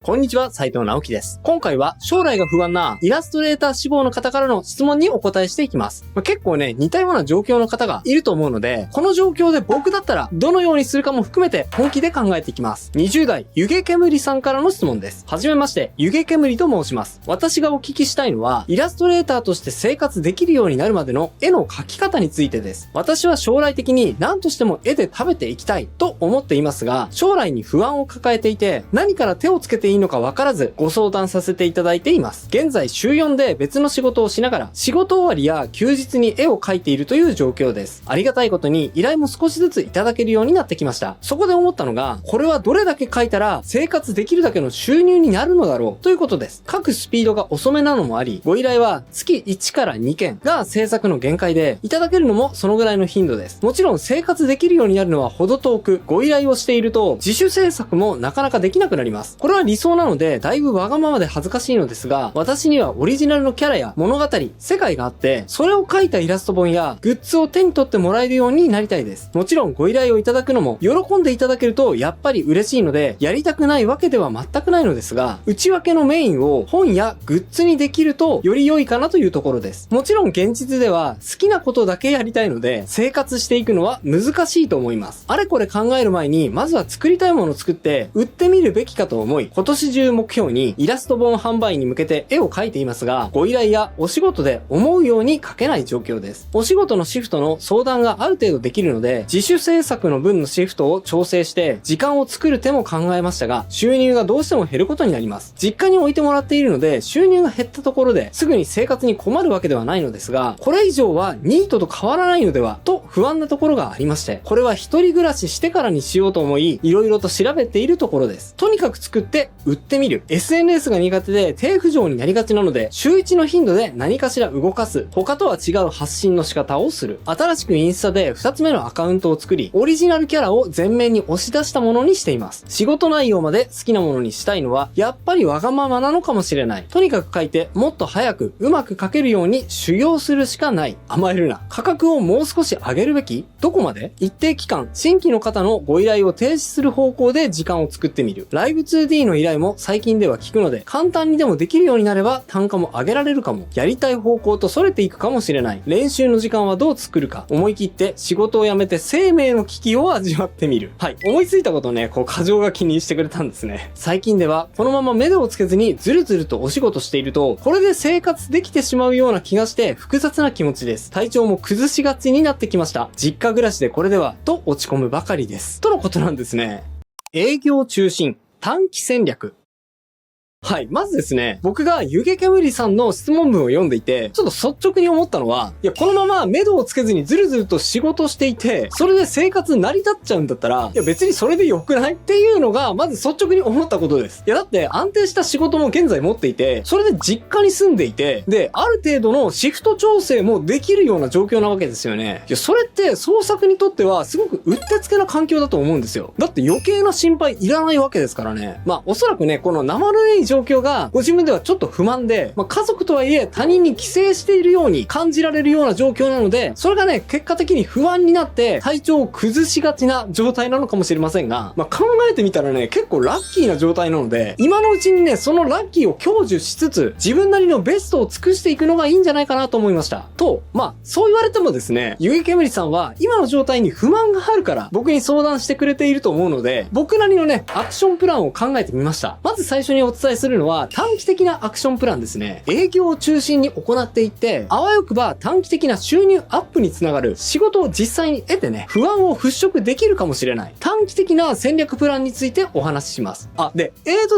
こんにちは、斉藤直樹です。今回は将来が不安なイラストレーター志望の方からの質問にお答えしていきます。結構ね、似たような状況の方がいると思うので、この状況で僕だったらどのようにするかも含めて本気で考えていきます。20代、湯気煙さんからの質問です。はじめまして、湯気煙と申します。私がお聞きしたいのは、イラストレーターとして生活できるようになるまでの絵の描き方についてです。私は将来的に何としても絵で食べていきたいと思っていますが、将来に不安を抱えていて、何から手をつけていいのかわからず、ご相談させていただいています。現在週4で別の仕事をしながら、仕事終わりや休日に絵を描いているという状況です。ありがたいことに依頼も少しずついただけるようになってきました。そこで思ったのが、これはどれだけ描いたら生活できるだけの収入になるのだろうということです。描くスピードが遅めなのもあり、ご依頼は月1から2件が制作の限界で、いただけるのもそのぐらいの頻度です。もちろん生活できるようになるのは程遠く、ご依頼をしていると自主制作もなかなかできなくなります。これは理想なので、だいぶわがままで恥ずかしいのですが、私にはオリジナルのキャラや物語、世界があって、それを描いたイラスト本やグッズを手に取ってもらえるようになりたいです。もちろんご依頼をいただくのも、喜んでいただけるとやっぱり嬉しいので、やりたくないわけでは全くないのですが、内訳のメインを本やグッズにできるとより良いかなというところです。もちろん現実では好きなことだけやりたいので、生活していくのは難しいと思います。あれこれ考える前に、まずは作りたいものを作って売ってみるべきかと思い、今年中目標にイラスト本販売に向けて絵を描いていますが、ご依頼やお仕事で思うように描けない状況です。お仕事のシフトの相談がある程度できるので、自主制作の分のシフトを調整して時間を作る手も考えましたが、収入がどうしても減ることになります。実家に置いてもらっているので、収入が減ったところですぐに生活に困るわけではないのですが、これ以上はニートと変わらないのではと不安なところがありまして、これは一人暮らししてからにしようと思い、いろいろと調べているところです。とにかく作って売ってみる。SNS が苦手で低浮上になりがちなので、週1の頻度で何かしら動かす。他とは違う発信の仕方をする。新しくインスタで2つ目のアカウントを作り、オリジナルキャラを前面に押し出したものにしています。仕事内容まで好きなものにしたいのは、やっぱりわがままなのかもしれない。とにかく書いて、もっと早くうまく書けるように修行するしかない。甘えるな。価格をもう少し上げるべき？どこまで？一定期間、新規の方のご依頼を停止する方向で時間を作ってみる。ライブ 2D の依頼も最近では聞くので、簡単にでもできるようになれば単価も上げられるかも。やりたい方向と逸れていくかもしれない。練習の時間はどう作るか。思い切って仕事を辞めて生命の危機を味わってみる。はい。思いついたことをね、過剰が気にしてくれたんですね。最近ではこのまま目処をつけずにずるずるとお仕事していると、これで生活できてしまうような気がして複雑な気持ちです。体調も崩しがちになってきました。実家暮らしでこれではと落ち込むばかりです。とのことなんですね。営業中心、短期戦略。はい。まずですね、僕が湯気煙さんの質問文を読んでいて、ちょっと率直に思ったのは、いや、このまま目処をつけずにずるずると仕事していて、それで生活成り立っちゃうんだったら、いや別にそれで良くないっていうのが、まず率直に思ったことです。いや、だって安定した仕事も現在持っていて、それで実家に住んでいて、で、ある程度のシフト調整もできるような状況なわけですよね。いや、それって創作にとってはすごくうってつけな環境だと思うんですよ。だって余計な心配いらないわけですからね。まあ、おそらくね、この生ぬるい状況がご自分ではちょっと不満で、家族とはいえ他人に寄生しているように感じられるような状況なので、それがね、結果的に不安になって体調を崩しがちな状態なのかもしれませんが、考えてみたらね、結構ラッキーな状態なので、今のうちにね、そのラッキーを享受しつつ、自分なりのベストを尽くしていくのがいいんじゃないかなと思いました。と、そう言われてもですね、湯気煙さんは今の状態に不満があるから僕に相談してくれていると思うので、僕なりのね、アクションプランを考えてみました。まず最初にお伝えするのは、短期的なアクションプランですね。営業を中心に行っていって、あわよくば短期的な収入アップにつながる仕事を実際に得てね、不安を払拭できるかもしれない短期的な戦略プランについてお話しします。で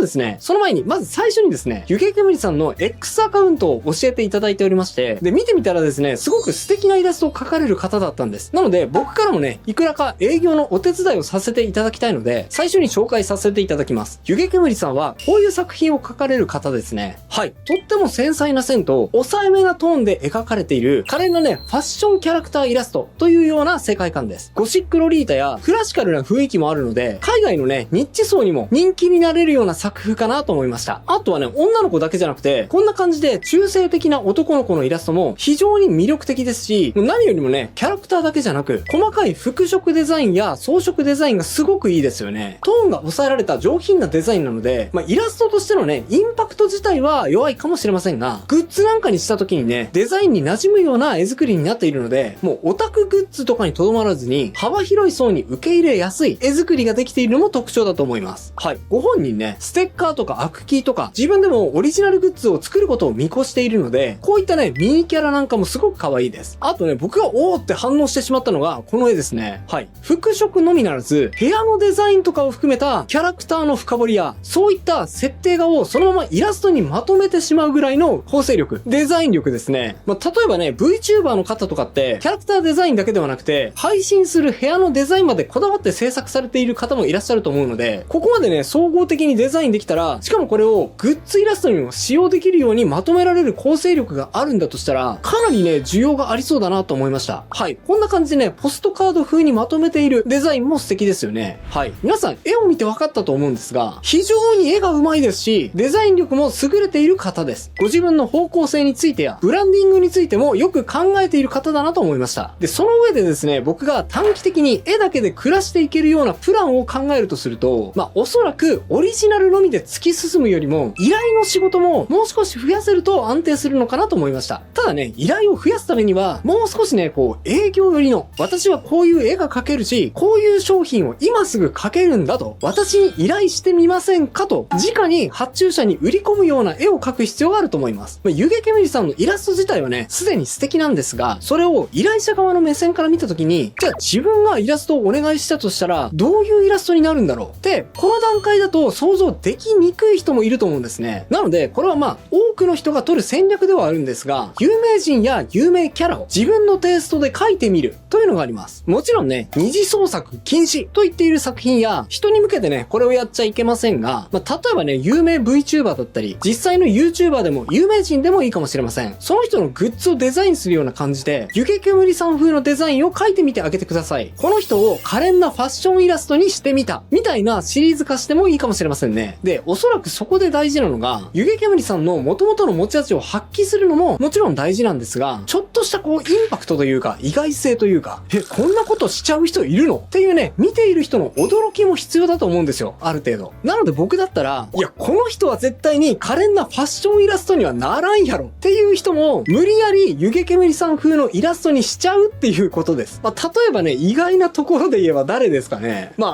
すね、その前にまず最初にですね、湯気煙さんの X アカウントを教えていただいておりまして、で、見てみたらですね、すごく素敵なイラストを描かれる方だったんです。なので、僕からもね、いくらか営業のお手伝いをさせていただきたいので、最初に紹介させていただきます。湯気煙さんは、こういう作品を描かれる方ですね。はい。とっても繊細な線と抑えめなトーンで描かれている可憐なね、ファッションキャラクターイラストというような世界観です。ゴシックロリータやクラシカルな雰囲気もあるので、海外のね、ニッチ層にも人気になれるような作風かなと思いました。あとはね、女の子だけじゃなくて、こんな感じで中性的な男の子のイラストも非常に魅力的ですし、何よりもね、キャラクターだけじゃなく、細かい服飾デザインや装飾デザインがすごくいいですよね。トーンが抑えられた上品なデザインなので、イラストとしてのね、インパクト自体は弱いかもしれませんが、グッズなんかにした時にね、デザインに馴染むような絵作りになっているので、もうオタクグッズとかにとどまらずに、幅広い層に受け入れやすい絵作りができているのも特徴だと思います。はい。ご本人ね、ステッカーとかアクキーとか、自分でもオリジナルグッズを作ることを見越しているので、こういったね、ミニキャラなんかもすごく可愛いです。あとね、僕がおーって反応してしまったのが、この絵ですね。はい。服飾のみならず、部屋のデザインとかを含めたキャラクターの深掘りや、そういった設定画をそのままイラストにまとめてしまうぐらいの構成力、デザイン力ですね。例えばね、VTuber の方とかって、キャラクターデザインだけではなくて、配信する部屋のデザインまでこだわって制作されている方もいらっしゃると思うので、ここまでね、総合的にデザインできたら、しかもこれをグッズイラストにも使用できるようにまとめられる構成力があるんだとしたら、かなりね、需要がありそうだなと思いました。はい。こんな感じでね、ポストカード風にまとめているデザインも素敵ですよね。はい。皆さん、絵を見て分かったと思うんですが、非常に絵が上手いですし、デザイン力も優れている方です。ご自分の方向性についてや、ブランディングについてもよく考えている方だなと思いました。で、その上でですね、僕が短期的に絵だけで暮らしていけるようなプランを考えるとすると、おそらくオリジナルのみで突き進むよりも、依頼の仕事ももう少し増やせると安定するのかなと思いました。ただね、依頼を増やすためには、もう少しね、営業寄りの、私はこういう絵が描けるし、こういう商品を今すぐ描けるんだと、私に依頼してみませんかと、直に発注者に売り込むような絵を描く必要があると思います。湯気煙さんのイラスト自体はね、すでに素敵なんですが、それを依頼者側の目線から見たときに、じゃあ自分がイラストをお願いしたとしたら、どういうイラストになるんだろうって、この段階だと想像できにくい人もいると思うんですね。なので、これは多くの人が取る戦略ではあるんですが、有名人や有名キャラを自分のテイストで描いてみるというのがあります。もちろんね、二次創作禁止と言っている作品や、人に向けてね、これをやっちゃいけませんが、例えばね、有名 VTuber だったり、実際の YouTuber でも有名人でもいいかもしれません。その人のグッズをデザインするような感じで、湯気煙さん風のデザインを描いてみてあげてください。この人を可憐なファッションイラストにしてみた。みたいなシリーズ化してもいいかもしれませんね。で、おそらくそこで大事なのが、湯気煙さんの元々の持ち味を発揮するのももちろん大事なんですが、ちょっとしたインパクトというか、意外性というか、こんなことしちゃう人いるのっていうね、見ている人の驚きも必要だと思うんですよ。ある程度。なので僕だったら、いや、この人は絶対に可憐なファッションイラストにはならんやろっていう人も、無理やり湯気煙さん風のイラストにしちゃうっていうことです。例えばね、意外なところで言えば誰ですかね。イー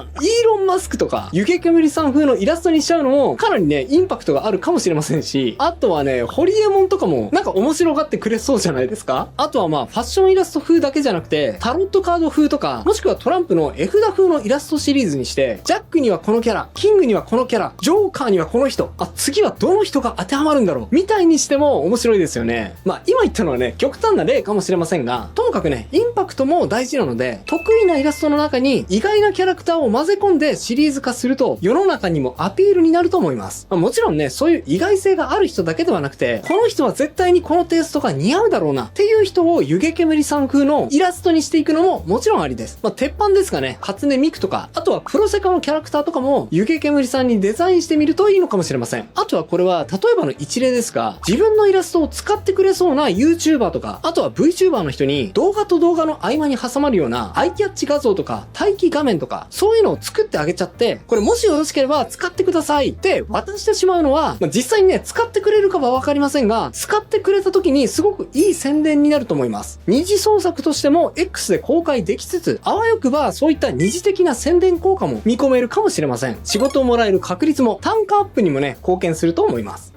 ロン・マスクとか、湯気煙さん風のイラストにしちゃうのも、かなりね、インパクトがあるかもしれませんし、あとはね、ホリエモンとかも、なんか面白がってくれそうじゃないですか。あとはファッションイラスト風だけじゃなくて、タロットカード風とか、もしくはトランプの絵札風のイラストシリーズにして、ジャックにはこのキャラ、キングにはこのキャラ、ジョーカーにはこの人、次はどの人が当てはまるんだろうみたいにしても面白いですよね。今言ったのはね、極端な例かもしれませんが、ともかくね、インパクトも大事なので、得意なイラストの中に意外なキャラクターを混ぜ込んでシリーズ化すると、世の中にもアピールになると思います。もちろんね、そういう意外性がある人だけではなくて、この人は絶対にこのテイストが似合うだろうなっていう人を湯気煙さん風のイラストにしていくのももちろんありです。鉄板ですがね、初音ミクとか、あとはプロセカのキャラクターとかも湯気煙さんにデザインしてみるといいのかもしれません。あとはこれは、例えばの一例ですが、自分のイラストを使ってくれそうな YouTuber とか、あとは VTuber の人に動画と動画の合間に挟まるようなアイキャッチ画像とか待機画面とか、そういうのを作ってあげちゃって、これもしよろしければ使ってくださいって渡してしまうのは、実際にね、使ってくれるかはわかりませんが、使ってくれた時にすごくいい宣伝になると思います。二次創作としても X で公開できつつ、あわよくばそういった二次的な宣伝効果も見込めるかもしれません。仕事をもらえる確率も単価アップにもね、貢献すると思います。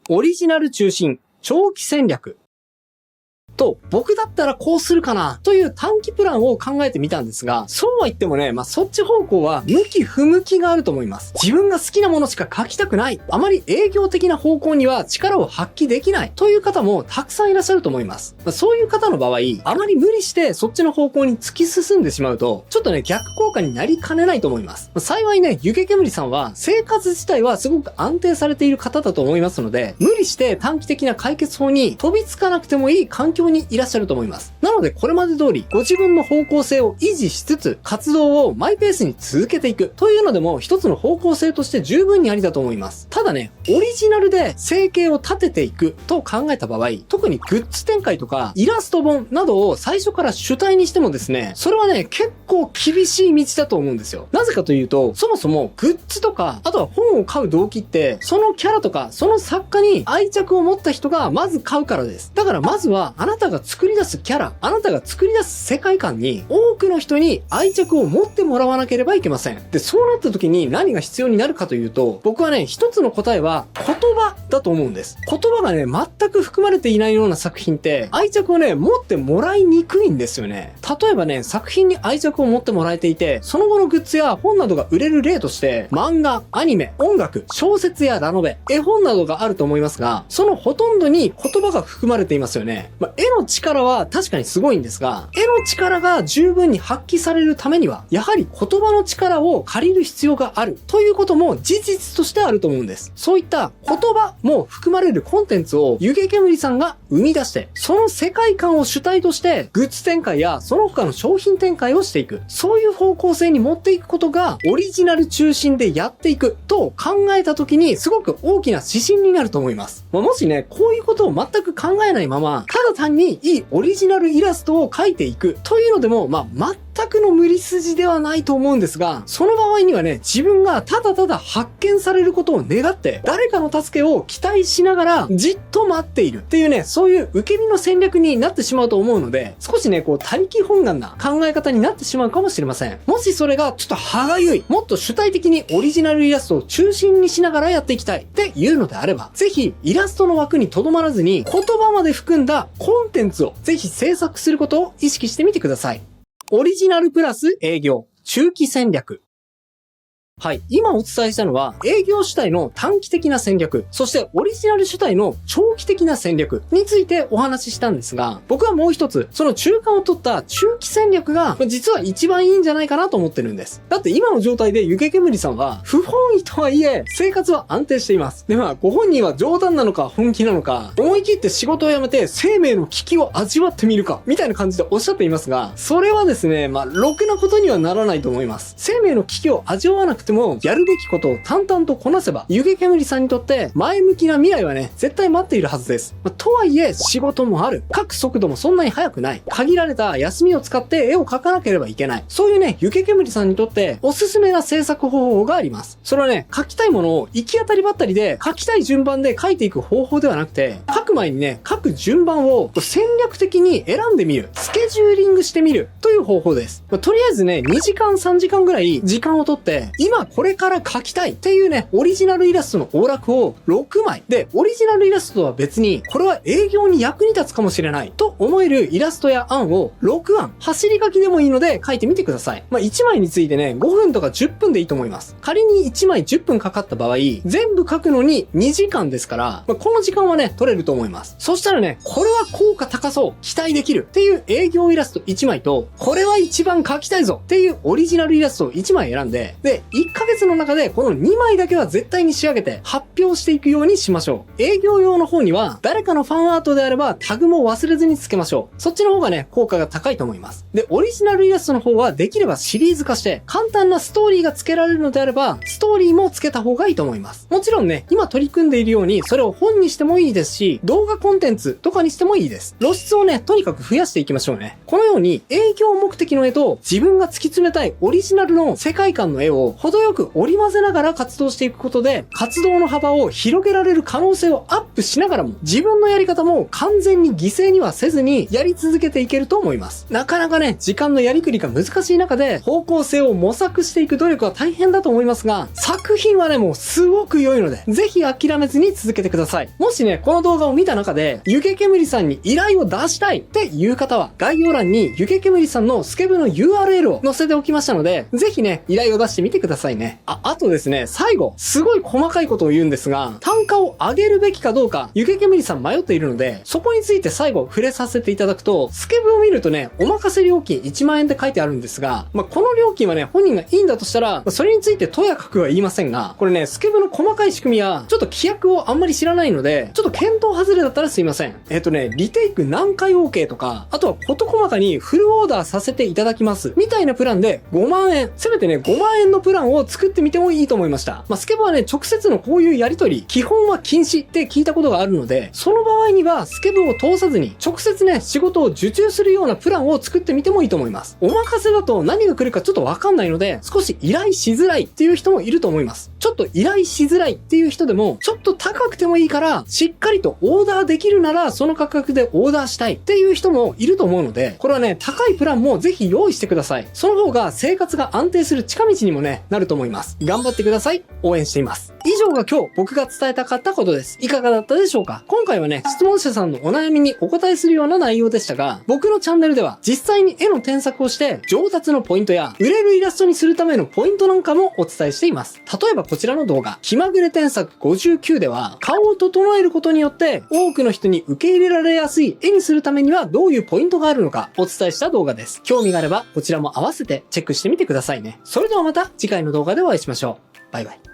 オリジナル中心、長期戦略。と、僕だったらこうするかなという短期プランを考えてみたんですが、そうは言ってもね、そっち方向は向き不向きがあると思います。自分が好きなものしか書きたくない。あまり営業的な方向には力を発揮できないという方もたくさんいらっしゃると思います。そういう方の場合、あまり無理してそっちの方向に突き進んでしまうと、ちょっとね、逆効果になりかねないと思います。幸いね、湯気煙さんは生活自体はすごく安定されている方だと思いますので、無理して短期的な解決法に飛びつかなくてもいい環境にいらっしゃると思います。なので、これまで通り、ご自分の方向性を維持しつつ、活動をマイペースに続けていくというのでも、一つの方向性として十分にありだと思います。ただね、オリジナルで生計を立てていくと考えた場合、特にグッズ展開とか、イラスト本などを最初から主体にしてもですね、それはね、結構厳しい道だと思うんですよ。なぜかというと、そもそもグッズとか、あとは本を買う動機って、そのキャラとか、その作家に愛着を持った人がまず買うからです。だからまずは、あなたが作り出すキャラ、あなたが作り出す世界観に、多くの人に愛着を持ってもらわなければいけません。で、そうなった時に何が必要になるかというと、僕はね、一つの答えは、言葉だと思うんです。言葉がね、全く含まれていないような作品って、愛着をね、持ってもらいにくいんですよね。例えばね、作品に愛着を持ってもらえていて、その後のグッズや本などが売れる例として、漫画、アニメ、音楽、小説やラノベ、絵本などがあると思いますが、そのほとんどに言葉が含まれていますよね。絵の力は確かにすごいんですが、絵の力が十分に発揮されるためには、やはり言葉の力を借りる必要があるということも事実としてあると思うんです。そういった言葉も含まれるコンテンツを湯気煙さんが生み出して、その世界観を主体としてグッズ展開やその他の商品展開をしていく。そういう方向性に持っていくことがオリジナル中心でやっていくと考えた時にすごく大きな指針になると思います。もしね、こういうことを全く考えないまま、ただ単にいいオリジナルイラストを描いていくというのでも、全くの無理筋ではないと思うんですが、その場合にはね、自分がただただ発見されることを願って、誰かの助けを期待しながらじっと待っているっていうね、そういう受け身の戦略になってしまうと思うので、少しね、他力本願な考え方になってしまうかもしれません。もしそれがちょっと歯がゆい、もっと主体的にオリジナルイラストを中心にしながらやっていきたいっていうのであれば、ぜひイラストの枠にとどまらずに言葉まで含んだコンテンツをぜひ制作することを意識してみてください。オリジナルプラス営業、中期戦略。はい。今お伝えしたのは、営業主体の短期的な戦略、そしてオリジナル主体の長期的な戦略についてお話ししたんですが、僕はもう一つ、その中間を取った中期戦略が、実は一番いいんじゃないかなと思ってるんです。だって今の状態で湯気煙さんは、不本意とはいえ、生活は安定しています。で、ご本人は冗談なのか本気なのか、思い切って仕事を辞めて生命の危機を味わってみるか、みたいな感じでおっしゃっていますが、それはですね、ろくなことにはならないと思います。生命の危機を味わわなくても、やるべきことを淡々とこなせば、湯気煙さんにとって前向きな未来はね、絶対待っているはずです。とはいえ、仕事もある。書く速度もそんなに速くない。限られた休みを使って絵を描かなければいけない。そういうね、湯気煙さんにとっておすすめな制作方法があります。それはね、書きたいものを行き当たりばったりで、書きたい順番で書いていく方法ではなくて、書く前にね、書く順番を戦略的に選んでみる。スケジューリングしてみる。という方法です。とりあえずね、2時間3時間ぐらい時間をとって、今これから書きたいっていうね、オリジナルイラストのオーラクを6枚。で、オリジナルイラストとは別に、これは営業に役に立つかもしれないと思えるイラストや案を6案、走り書きでもいいので書いてみてください。1枚についてね、5分とか10分でいいと思います。仮に1枚10分かかった場合、全部書くのに2時間ですから、この時間はね、取れると思います。そしたらね、これは効果高そう、期待できるっていう営業イラスト1枚と、これは一番書きたいぞっていうオリジナルイラストを1枚選んで、で、1ヶ月の中でこの2枚だけは絶対に仕上げて発表していくようにしましょう。営業用の方には誰かのファンアートであればタグも忘れずにつけましょう。そっちの方がね、効果が高いと思います。で、オリジナルイラストの方はできればシリーズ化して簡単なストーリーがつけられるのであればストーリーもつけた方がいいと思います。もちろんね、今取り組んでいるようにそれを本にしてもいいですし、動画コンテンツとかにしてもいいです。露出をね、とにかく増やしていきましょうね。このように営業目的の絵と自分が突き詰めたいオリジナルの世界観の絵を程よく織り交ぜながら活動していくことで、活動の幅を広げられる可能性をアップしながらも、自分のやり方も完全に犠牲にはせずにやり続けていけると思います。なかなかね、時間のやりくりが難しい中で方向性を模索していく努力は大変だと思いますが、作品はね、もうすごく良いので、ぜひ諦めずに続けてください。もしね、この動画を見見た中で、湯気煙さんに依頼を出したいっていう方は、概要欄に湯気煙さんのスケブの URL を載せておきましたので、ぜひね、依頼を出してみてくださいね。あとですね、最後、すごい細かいことを言うんですが、単価を上げるべきかどうか、湯気煙さん迷っているので、そこについて最後触れさせていただくと、スケブを見るとね、お任せ料金1万円って書いてあるんですが、この料金はね、本人がいいんだとしたら、それについてとやかくは言いませんが、これね、スケブの細かい仕組みや、ちょっと規約をあんまり知らないので、ちょっと検討外れだったらすいません。リテイク何回 OK とか、あとは事細かにフルオーダーさせていただきます。みたいなプランで5万円、せめてね、5万円のプランを作ってみてもいいと思いました。スケブはね、直接のこういうやり取り、基本は禁止って聞いたことがあるので、その場合にはスケブを通さずに、直接ね、仕事を受注するようなプランを作ってみてもいいと思います。お任せだと何が来るかちょっとわかんないので、少し依頼しづらいっていう人もいると思います。ちょっと依頼しづらいっていう人でも、ちょっと高くてもいいから、しっかりとオーダーできるなら、その価格でオーダーしたいっていう人もいると思うので、これはね、高いプランもぜひ用意してください。その方が生活が安定する近道にもね、なると思います。頑張ってください。応援しています。以上が今日僕が伝えたかったことです。いかがだったでしょうか？今回はね、質問者さんのお悩みにお答えするような内容でしたが、僕のチャンネルでは実際に絵の添削をして上達のポイントや売れるイラストにするためのポイントなんかもお伝えしています。例えばこちらの動画、気まぐれ添削59では顔を整えることによって多くの人に受け入れられやすい絵にするためにはどういうポイントがあるのかお伝えした動画です。興味があればこちらも合わせてチェックしてみてくださいね。それではまた次回の動画でお会いしましょう。バイバイ。